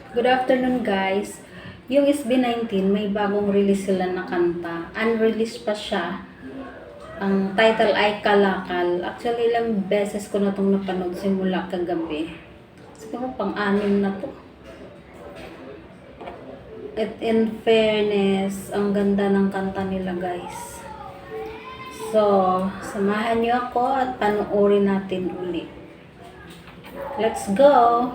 Good afternoon guys. Yung SB19 may bagong release sila na kanta. Unreleased pa siya. Ang title ay Kalakal. Actually ilang beses ko na itong napanood simula kagabi. Siguro pang-anim na to. At in fairness, ang ganda ng kanta nila guys. So, samahan niyo ako at panoorin natin ulit. Let's go!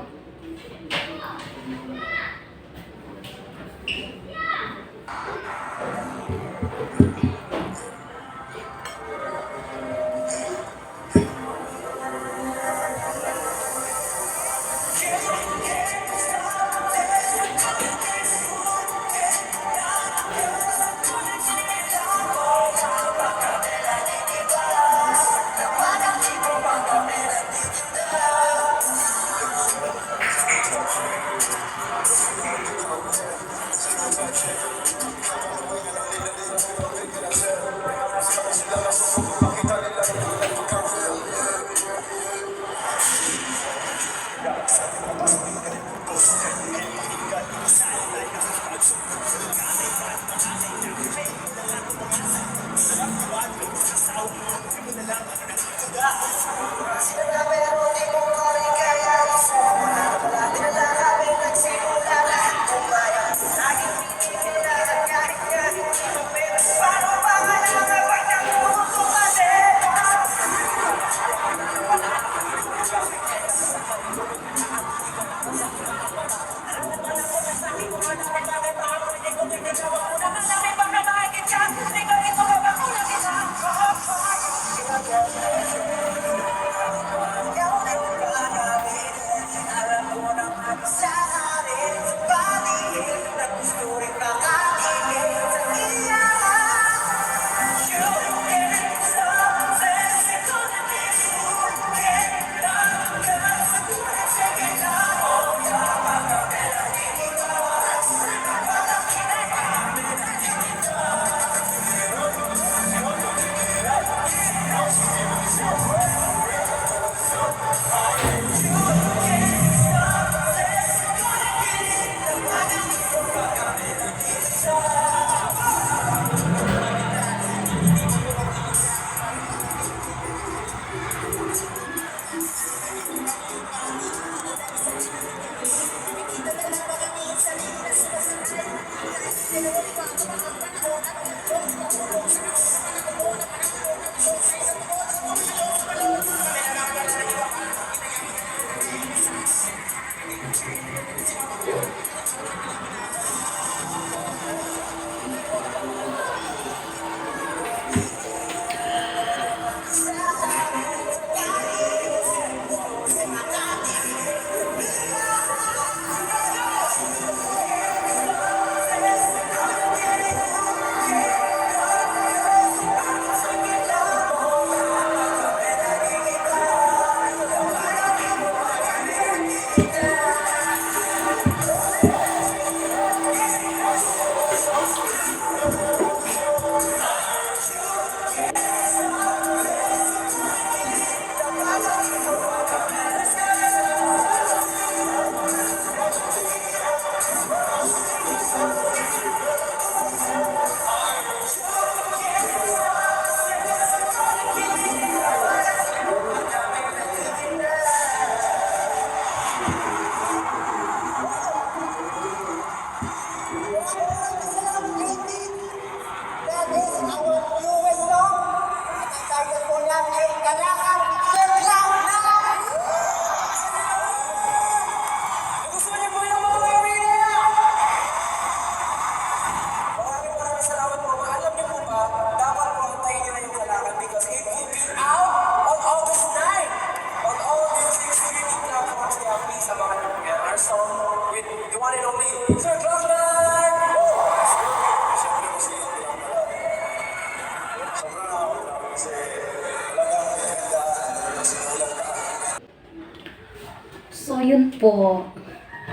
So, yun po.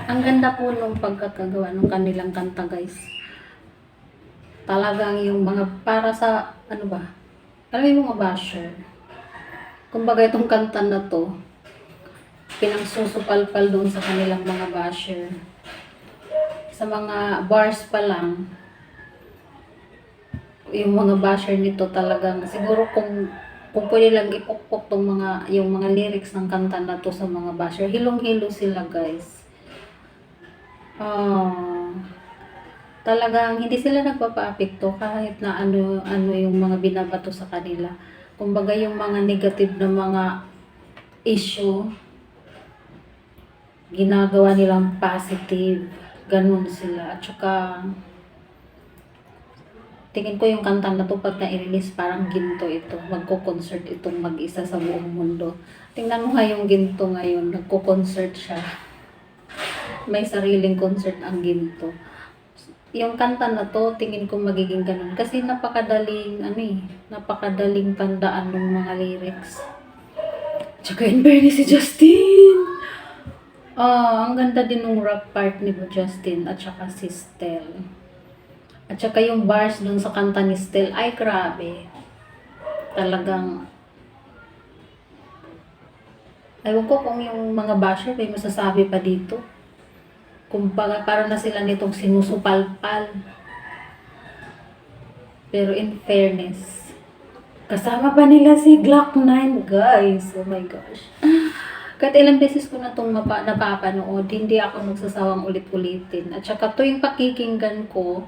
Ang ganda po nung pagkakagawa ng kanilang kanta, guys. Talagang yung mga para sa, ano ba? Alam mo yung mga basher. Kumbaga itong kanta na to, pinangsusupalpal doon sa kanilang mga basher. sa mga bars pa lang, yung mga basher nito talagang, siguro kung pwede lang ipukpok tong yung mga lyrics ng kanta na to sa mga basher, hilong-hilo sila guys. Talagang hindi sila nagpapa-apekto kahit na ano yung mga binabato sa kanila. Kumbaga yung mga negative na mga issue, ginagawa nilang positive. Ganun sila. At saka, tingin ko yung kanta na to pag na-release parang ginto ito. Magko-concert itong mag-isa sa buong mundo. Tingnan mo nga yung ginto ngayon. Nagko-concert siya. May sariling concert ang ginto. Yung kanta na to, tingin ko magiging ganun. Kasi napakadaling, napakadaling tandaan ng mga lyrics. Tsaka in fairness si Justin. Ang ganda din ng rap part ni Justin at saka si Stel. At saka yung bars dun sa kanta ni Stel, ay grabe. Talagang, ewan ko kung yung mga basher may masasabi pa dito. Kumbaga, para na sila nitong sinusupalpal. Pero in fairness, kasama pa nila si Glock 9, guys. Oh my gosh. Kahit ilang beses ko na itong napapanood, hindi ako nagsasawang ulit-ulitin. At saka tuwing pakikinggan ko,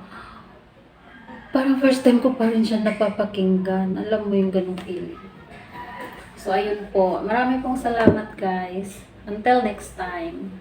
parang first time ko pa rin siya napapakinggan. Alam mo yung ganong feeling. So, ayun po. Marami pong salamat, guys. Until next time.